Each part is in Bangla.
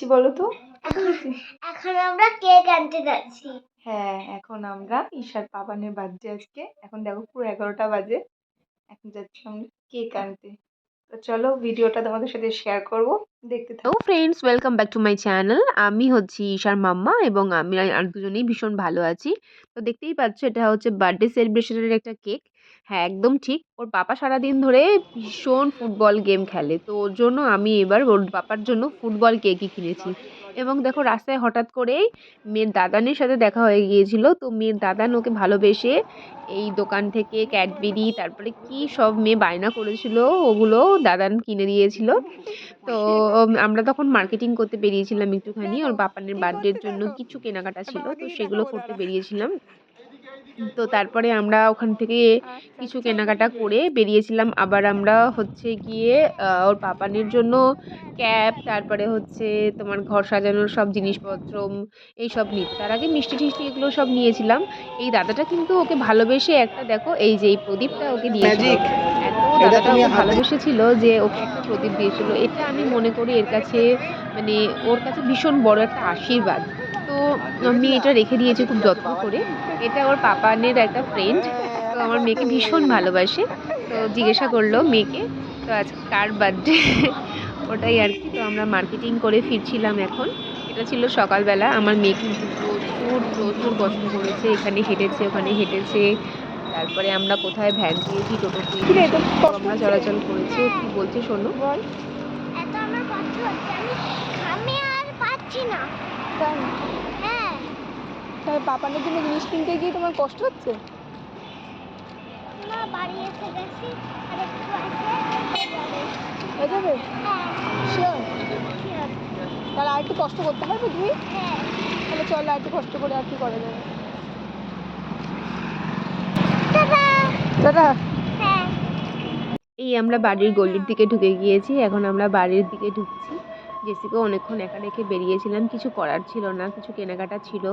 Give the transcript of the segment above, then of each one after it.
যাচ্ছি বলো তো? এখন আমরা কেক আনতে যাচ্ছি। হ্যাঁ, এখন আমরা ঈশার পাপানের বার্থডে আজকে। এখন দেখো পুরো 11টা বাজে। এখন যাচ্ছি আমরা কেক আনতে। তো চলো ভিডিওটা তোমাদের সাথে শেয়ার করব, দেখতে থাকো। Hello friends, welcome back to my channel. আমি হচ্ছি ঈশার মাম্মা এবং আমি আর দুজনেই ভীষণ ভালো আছি। তো দেখতেই পাচ্ছ এটা হচ্ছে বার্থডে সেলিব্রেশনের একটা কেক। হ্যাঁ, একদম ঠিক। ওর পাপা সারাদিন ধরে ভীষণ ফুটবল গেম খেলে, তো ওর জন্য আমি এবার ওর পাপার জন্য ফুটবল কেকই কিনেছি। এবং দেখো রাস্তায় হঠাৎ করেই মেয়ের দাদানের সাথে দেখা হয়ে গিয়েছিল, তো মেয়ের দাদান ওকে ভালোবেসে এই দোকান থেকে ক্যাডবেরি তারপরে কি সব মেয়ে বায়না করেছিল ওগুলো দাদান কিনে দিয়েছিল। তো আমরা তখন মার্কেটিং করতে বেরিয়েছিলাম একটুখানি। ওর বাপানের বার্থডের জন্য কিছু কেনাকাটা ছিল, তো সেগুলো করতে বেরিয়েছিলাম। তো তারপরে আমরা ওখান থেকে কিছু কেনাকাটা করে বেরিয়েছিলাম। আবার আমরা হচ্ছে গিয়ে ওর পাপানের জন্য ক্যাপ, তারপরে হচ্ছে তোমার ঘর সাজানোর সব জিনিসপত্র এইসব নিতে। তার আগে মিষ্টি-টিষ্টি এগুলো সব নিয়েছিলাম। এই দাদাটা কিন্তু ওকে ভালোবেসে একটা দেখো এই যে এই প্রদীপটা ওকে দিয়েছিল। এত দাদাটা ওকে ভালোবেসেছিল যে ওকে একটা প্রদীপ দিয়েছিল। এটা আমি মনে করি এর কাছে মানে ওর কাছে ভীষণ বড় একটা আশীর্বাদ। তো আমি এটা রেখে দিয়েছি খুব যত্ন করে। এটা ওর পাপানের একটা ফ্রেন্ড। তো আমার মেয়েকে ভীষণ ভালোবাসে। তো জিজ্ঞাসা করলো মেয়েকে তো আজকে কার বার্থডে ওটাই আর কি। তো আমরা মার্কেটিং করে ফিরছিলাম এখন। এটা ছিল সকালবেলা। আমার মেয়ে কিন্তু প্রচুর কষ্ট করেছে। এখানে হেঁটেছে, ওখানে হেঁটেছে। তারপরে আমরা কোথায় ভ্যান পেয়েছি, টোটো পেয়েছি, সেখানেও আমরা চলাচল করেছি। ও কি বলছে শোনো। এত আমার কষ্ট হচ্ছে, আমি আর পাচ্ছি না। হ্যাঁ, তাই পাপানের জন্য জিনিস কিনতে গিয়ে তোমার কষ্ট হচ্ছে? না, বাড়ি এসে গেছি, আর একটু আছে হয়ে যাবে? হ্যাঁ, শিওর? sure, তাহলে আর একটু কষ্ট করতে পারবে তুমি? হ্যাঁ। তাহলে চলো আর একটু কষ্ট করে আর কি করা যাবে। টাটা। দাদা হ্যাঁ, এই আমরা বাড়ির গলির দিকে ঢুকে গিয়েছি। এখন আমরা বাড়ির দিকে ঢুকছি। জেসিকে অনেকক্ষণ একা রেখে বেরিয়েছিলাম। কিছু করার ছিল না, কিছু কেনাকাটা ছিল,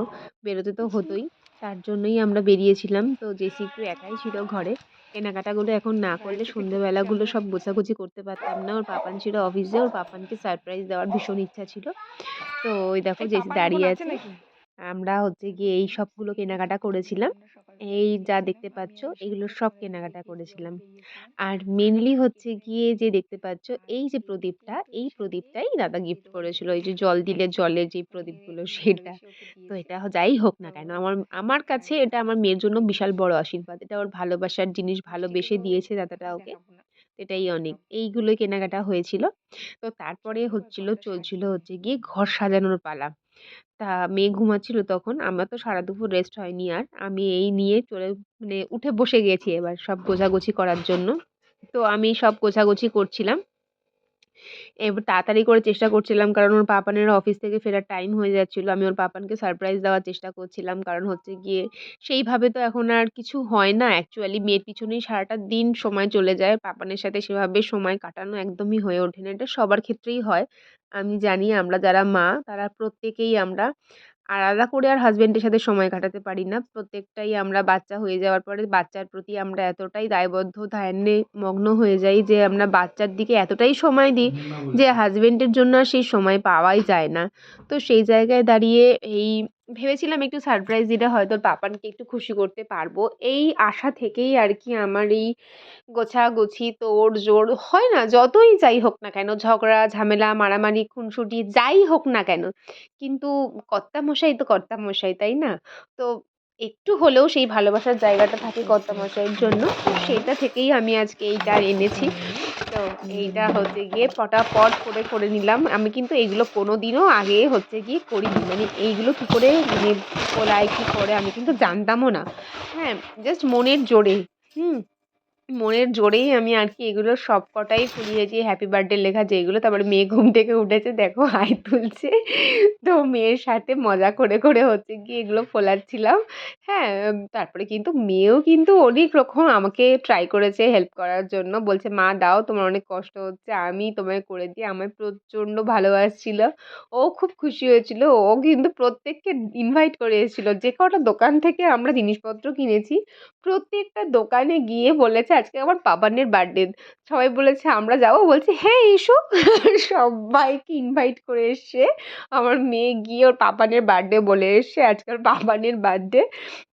বেরোতে তো হতোই। তার জন্যই আমরা বেরিয়েছিলাম। তো জেসি একটু একাই ছিল ঘরে। কেনাকাটাগুলো এখন না করলে সন্ধ্যেবেলাগুলো সব গোছাগুছি করতে পারতাম না। ওর পাপান ছিল অফিসে, ওর পাপানকে সারপ্রাইজ দেওয়ার ভীষণ ইচ্ছা ছিল। তো ওই দেখো জেসি দাঁড়িয়ে আছে। আমরা হচ্ছে গিয়ে এই সবগুলো কেনাকাটা করেছিলাম। এই যা দেখতে পাচ্ছ এগুলো সব কেনাকাটা করেছিলাম। আর মেনলি হচ্ছে গিয়ে যে দেখতে পাচ্ছ এই যে প্রদীপটা, এই প্রদীপটাই দাদা গিফট করেছিল। এই যে জল দিলে জলের যে প্রদীপগুলো সেটা। তো এটা যাই হোক না কেন আমার আমার কাছে এটা আমার মেয়ের জন্য বিশাল বড় আশীর্বাদ। এটা ওর ভালোবাসার জিনিস, ভালোবেসে দিয়েছে দাদাটা ওকে। এটাই অনেক। এইগুলোই কেনাকাটা হয়েছিল। তো তারপরে চলছিল হচ্ছে গিয়ে ঘর সাজানোর পালা। তা মেয়ে ঘুমাচ্ছিল তখন। আমার তো সারা দুপুর রেস্ট হয়নি আর। আমি এই নিয়ে মানে উঠে বসে গেছি এবার সব গোছাগুছি করার জন্য। তো আমি সব গোছাগুছি করছিলাম। এবার তাড়াতাড়ি করে চেষ্টা করছিলাম, কারণ ওর পাপানের অফিস থেকে ফেরার টাইম হয়ে যাচ্ছিল। আমি ওর পাপানকে সারপ্রাইজ দেওয়ার চেষ্টা করছিলাম। কারণ হচ্ছে গিয়ে সেইভাবে তো এখন আর কিছু হয় না। অ্যাকচুয়ালি মেয়ের পিছনেই সারাটা দিন সময় চলে যায়। পাপানের সাথে সেভাবে সময় কাটানো একদমই হয়ে ওঠে না। এটা সবার ক্ষেত্রেই হয়। আমি জানি আমরা যারা মা তারা প্রত্যেকেই আমরা আলাদা করে আর হাসব্যান্ডের সাথে সময় কাটাতে পারি না। প্রত্যেকটাই আমরা বাচ্চা হয়ে যাওয়ার পরে বাচ্চার প্রতি আমরা এতটাই দায়বদ্ধ ধ্যানে মগ্ন হয়ে যাই যে আমরা বাচ্চার দিকে এতটাই সময় দিই যে হাসব্যান্ডের জন্য আর সেই সময় পাওয়াই যায় না। তো সেই জায়গায় দাঁড়িয়ে এই ভেবেছিলাম একটু সারপ্রাইজ দিলে হয়তো পাপানকে একটু খুশি করতে পারবো। এই আশা থেকেই আর কি আমার এই গোছাগুছি, তোড়জোড় হয় না? যতই যাই হোক না কেন, ঝগড়া, ঝামেলা, মারামারি, খুনসুটি যাই হোক না কেন, কিন্তু কর্তামশাই তো কর্তামশাই, তাই না? তো একটু হলেও সেই ভালোবাসার জায়গাটা থাকে কর্তামশাইয়ের জন্য। তো সেটা থেকেই আমি আজকে এইটা এনেছি। তো এইটা হচ্ছে গিয়ে পটাপট করে নিলাম। আমি কিন্তু এগুলো কোনোদিনও আগে হচ্ছে গিয়ে করিনি। মানে এইগুলো কী করে মানে খোলায়, কী করে আমি কিন্তু জানতামও না। হ্যাঁ, জাস্ট মনের জোরে। হুম? মনের জোরেই আমি আর কি এগুলো সবকটাই ফুলিয়েছি, হ্যাপি বার্থডে লেখা যেইগুলো। তারপরে মেয়ে ঘুম থেকে উঠেছে দেখো হাই তুলছে। তো মেয়ের সাথে মজা করে হচ্ছে গিয়ে এগুলো ফোলাচ্ছিলাম। হ্যাঁ, তারপরে কিন্তু মেয়েও কিন্তু অনেক রকম আমাকে ট্রাই করেছে হেল্প করার জন্য। বলছে, "মা দাও, তোমার অনেক কষ্ট হচ্ছে, আমি তোমায় করে দিই।" আমায় প্রচণ্ড ভালোবাসছিল। ও খুব খুশি হয়েছিল। ও কিন্তু প্রত্যেককে ইনভাইট করে এসেছিল। যে কটা দোকান থেকে আমরা জিনিসপত্র কিনেছি প্রত্যেকটা দোকানে গিয়ে বলেছে আজকে আমার পাপানের বার্থডে, সবাই বলেছে আমরা যাবো, বলছে হ্যাঁ এসো। সবাইকে ইনভাইট করে এসছে। আমার মেয়ে গিয়ে ওর পাপানের বার্থডে বলে এসছে আজকে ওর পাপানের বার্থডে।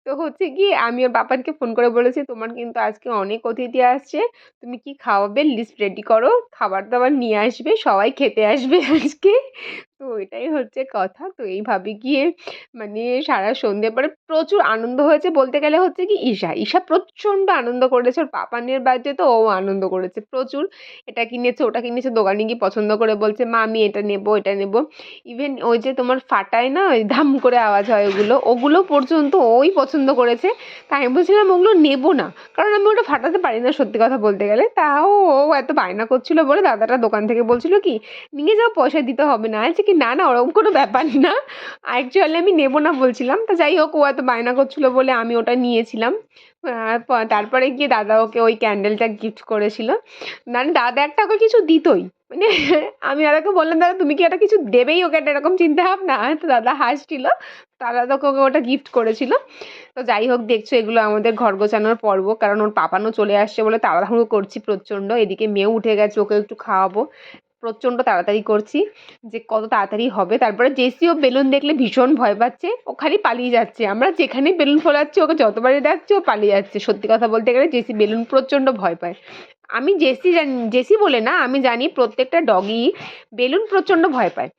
তো হচ্ছে কি আমি ওর পাপানকে ফোন করে বলেছি তোমার কিন্তু আজকে অনেক অতিথি আসছে, তুমি কি খাওয়াবে লিস্ট রেডি করো, খাবার দাবার নিয়ে আসবে, সবাই খেতে আসবে আজকে। তো এটাই হচ্ছে কথা। তো এইভাবে গিয়ে মানে সারা সন্ধ্যে পরে প্রচুর আনন্দ হয়েছে, বলতে গেলে হচ্ছে কি ঈশা প্রচণ্ড আনন্দ করেছে। ওর পাপানের বাড়িতে তো ও আনন্দ করেছে প্রচুর, এটা কিনেছে ওটা কিনেছে, দোকানে গিয়ে পছন্দ করে বলছে মা আমি এটা নেবো এটা নেবো। ইভেন ওই যে তোমার ফাটায় না ওই ধাম করে আওয়াজ হয় ওগুলো পর্যন্ত ওই পছন্দ করেছে। তাই আমি বলছিলাম ওগুলো নেবো না, কারণ আমি ওটা ফাটাতে পারি না সত্যি কথা বলতে গেলে। তাও ও এত বায়না করছিল বলে দাদাটা দোকান থেকে বলছিল কি নিয়ে যাও পয়সা দিতে হবে না, আছে কি না না ওরকম কোনো ব্যাপার না, অ্যাকচুয়ালি আমি নেবো না বলছিলাম। তো যাই হোক ও এত বায়না করছিল বলে আমি ওটা নিয়েছিলাম। তারপরে গিয়ে দাদা ওকে ওই ক্যান্ডেলটা গিফট করেছিল। মানে দাদা একটা ওকে কিছু দিতই, মানে আমি দাদাকে বললাম দাদা তুমি কি একটা কিছু দেবেই ওকে, একটা এরকম চিন্তা ভাবনা। তো দাদা হাসছিল, দাদা তোকে ওকে ওটা গিফট করেছিল। তো যাই হোক দেখছো এগুলো আমাদের ঘর গোছানোর পর্ব, কারণ ওর পাপানও চলে আসছে বলে তাড়াহুড়ো করছি প্রচণ্ড। এদিকে মেয়েও উঠে গেছে, ওকে একটু খাওয়াবো, প্রচণ্ড তাড়াতাড়ি করছি যে কত তাড়াতাড়ি হবে। তারপরে জেসিও বেলুন দেখলে ভীষণ ভয় পাচ্ছে, ও খালি পালিয়ে যাচ্ছে, আমরা যেখানে বেলুন ফোলাচ্ছি ওকে যতবারই দেখছি ও পালিয়ে যাচ্ছে। সত্যি কথা বলতে গেলে জেসি বেলুন প্রচণ্ড ভয় পায়। আমি জেসি বলে না, আমি জানি প্রত্যেকটা ডগই বেলুন প্রচণ্ড ভয় পায়।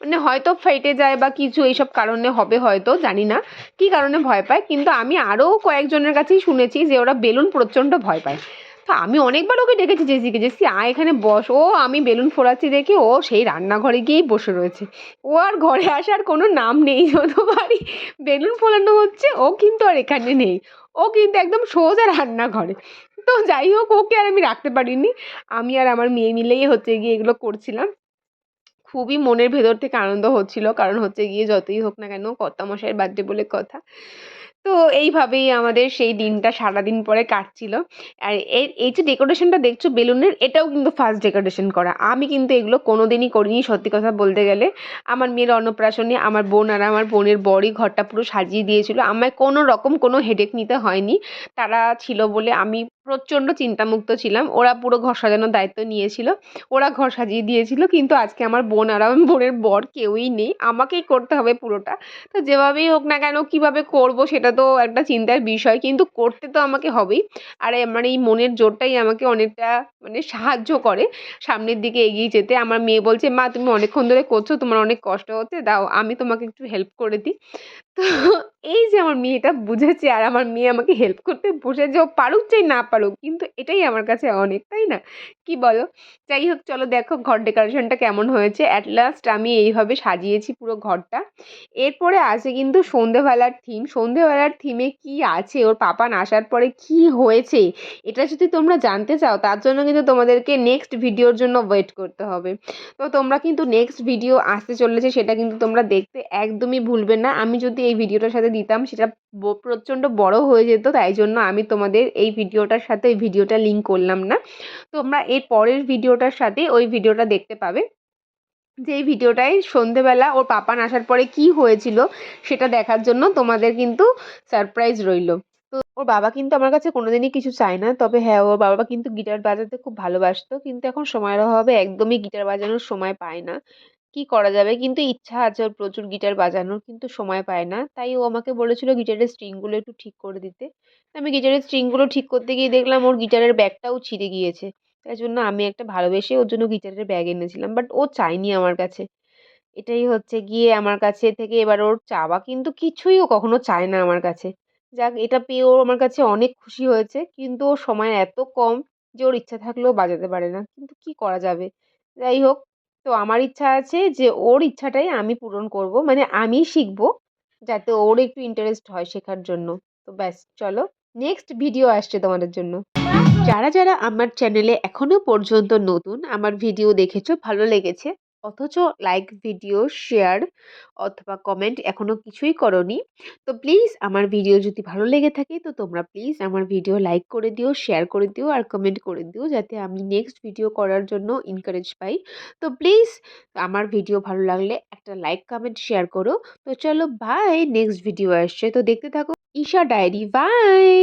মানে হয়তো ফেটে যায় বা কিছু এইসব কারণে হবে, হয়তো জানি না কী কারণে ভয় পায়, কিন্তু আমি আরও কয়েকজনের কাছেই শুনেছি যে ওরা বেলুন প্রচণ্ড ভয় পায়। তো আমি অনেকবার ওকে ডেকেছি জেসিকে, জেসি আয় এখানে বস, ও আমি বেলুন ফোলাচ্ছি দেখে ও সেই রান্নাঘরে গিয়েই বসে রয়েছে, ও আর ঘরে আসার কোনো নাম নেই। যতবারই বেলুন ফোলানো হচ্ছে ও কিন্তু আর এখানে নেই, ও কিন্তু একদম সোজা রান্নাঘরে। তো যাই হোক ওকে আর আমি রাখতে পারিনি, আমি আর আমার মেয়ে মিলেই হচ্ছে গিয়ে এগুলো করছিলাম। খুবই মনের ভেতর থেকে আনন্দ হচ্ছিল, কারণ হচ্ছে গিয়ে যতই হোক না কেন কর্তামশাইয়ের বার্থডে বলে কথা। তো এইভাবেই আমাদের সেই দিনটা সারাদিন পরে কাটছিল। আর এই যে ডেকোরেশনটা দেখছো বেলুনের, এটাও কিন্তু ফার্স্ট ডেকোরেশন করা, আমি কিন্তু এগুলো কোনো দিনই করিনি সত্যি কথা বলতে গেলে। আমার মেয়ের অন্নপ্রাশনে আমার বোন আর আমার বোনের বরই ঘরটা পুরো সাজিয়ে দিয়েছিল, আমায় কোনো রকম কোনো হেডেক নিতে হয়নি। তারা ছিল বলে আমি প্রচণ্ড চিন্তামুক্ত ছিলাম, ওরা পুরো ঘর সাজানোর দায়িত্ব নিয়েছিল, ওরা ঘর সাজিয়ে দিয়েছিল। কিন্তু আজকে আমার বোন আর আমার বোনের বর কেউই নেই, আমাকেই করতে হবে পুরোটা। তো যেভাবেই হোক না কেন কীভাবে করব সেটা তো একটা চিন্তার বিষয়, কিন্তু করতে তো আমাকে হবেই। আর আমার এই মনের জোরটাই আমাকে অনেকটা মানে সাহায্য করে সামনের দিকে এগিয়ে যেতে। আমার মেয়ে বলছে মা তুমি অনেকক্ষণ ধরে করছো, তোমার অনেক কষ্ট হচ্ছে, দাও আমি তোমাকে একটু হেল্প করে দিই। তো এই যে আমার মেয়েটা বুঝেছে আর আমার মেয়ে আমাকে হেল্প করতে বসেছে, ও পারুক চাই না পারুক, কিন্তু এটাই আমার কাছে অনেক, তাই না? কি বলো? যাই হোক চলো দেখো ঘর ডেকোরেশনটা কেমন হয়েছে। অ্যাট লাস্ট আমি এইভাবে সাজিয়েছি পুরো ঘরটা। এরপরে আছে কিন্তু সন্ধেবেলার থিম। সন্ধেবেলার থিমে কি আছে, ওর পাপান আসার পরে কি হয়েছে, এটা যদি তোমরা জানতে চাও তার জন্য কিন্তু তোমাদেরকে নেক্সট ভিডিওর জন্য ওয়েট করতে হবে। তো তোমরা কিন্তু নেক্সট ভিডিও আসতে চলেছে, সেটা কিন্তু তোমরা দেখতে একদমই ভুলবে না। আমি যদি এই ভিডিওটার সাথে দিতাম সেটা প্রচণ্ড বড় হয়ে যেত, তাই জন্য আমি তোমাদের এই ভিডিওটার সাথে ওই ভিডিওটা লিঙ্ক করলাম না। তোমরা এর পরের ভিডিওটার সাথে ওই ভিডিওটা দেখতে পাবে, যে এই ভিডিওটায় সন্ধেবেলা ওর পাপান আসার পরে কি হয়েছিল সেটা দেখার জন্য তোমাদের কিন্তু সারপ্রাইজ রইল। তো ওর বাবা কিন্তু আমার কাছে কোনোদিনই কিছু চায় না, তবে হ্যাঁ ওর বাবা কিন্তু গিটার বাজাতে খুব ভালোবাসতো, কিন্তু এখন সময়ের অভাবে একদমই গিটার বাজানোর সময় পায় না। কি করা যাবে, কিন্তু ইচ্ছা আছে ওর প্রচুর গিটার বাজানোর, কিন্তু সময় পায় না। তাই ও আমাকে বলেছিল গিটারের স্ট্রিংগুলো একটু ঠিক করে দিতে। আমি গিটারের স্ট্রিংগুলো ঠিক করতে গিয়ে দেখলাম ওর গিটারের ব্যাগটাও ছিঁড়ে গিয়েছে। তাই জন্য আমি একটা ভালোবেসে ওর জন্য গিটারের ব্যাগ এনেছিলাম, বাট ও চায়নি আমার কাছে। এটাই হচ্ছে গিয়ে আমার কাছে থেকে এবার ওর চাওয়া কিন্তু কিছুই ও কখনো চায় না আমার কাছে। যাক এটা পেয়ে ও আমার কাছে অনেক খুশি হয়েছে, কিন্তু ওর সময় এত কম যে ওর ইচ্ছা থাকলেও বাজাতে পারে না, কিন্তু কি করা যাবে। যাই হোক, তো আমার ইচ্ছা আছে যে ওর ইচ্ছাটাই আমি পূরণ করব, মানে আমিই শিখবো যাতে ওর একটু ইন্টারেস্ট হয় শেখার জন্য। তো ব্যাস চলো নেক্সট ভিডিও আসছে তোমাদের জন্য। যারা আমার চ্যানেলে এখনো পর্যন্ত নতুন, আমার ভিডিও দেখেছো ভালো লেগেছে অথচ লাইক ভিডিও শেয়ার অথবা কমেন্ট এখনো কিছুই করনি, তো প্লিজ আমার ভিডিও যদি ভালো লেগে থাকে তো তোমরা প্লিজ আমার ভিডিও লাইক করে দিও, শেয়ার করে দিও আর কমেন্ট করে দিও, যাতে আমি নেক্সট ভিডিও করার জন্য এনকারেজ পাই। তো প্লিজ আমার ভিডিও ভালো লাগলে একটা লাইক কমেন্ট শেয়ার করো। তো চলো বাই, নেক্সট ভিডিও আসছে, তো দেখতে থাকো ঈশা ডায়েরি, বাই।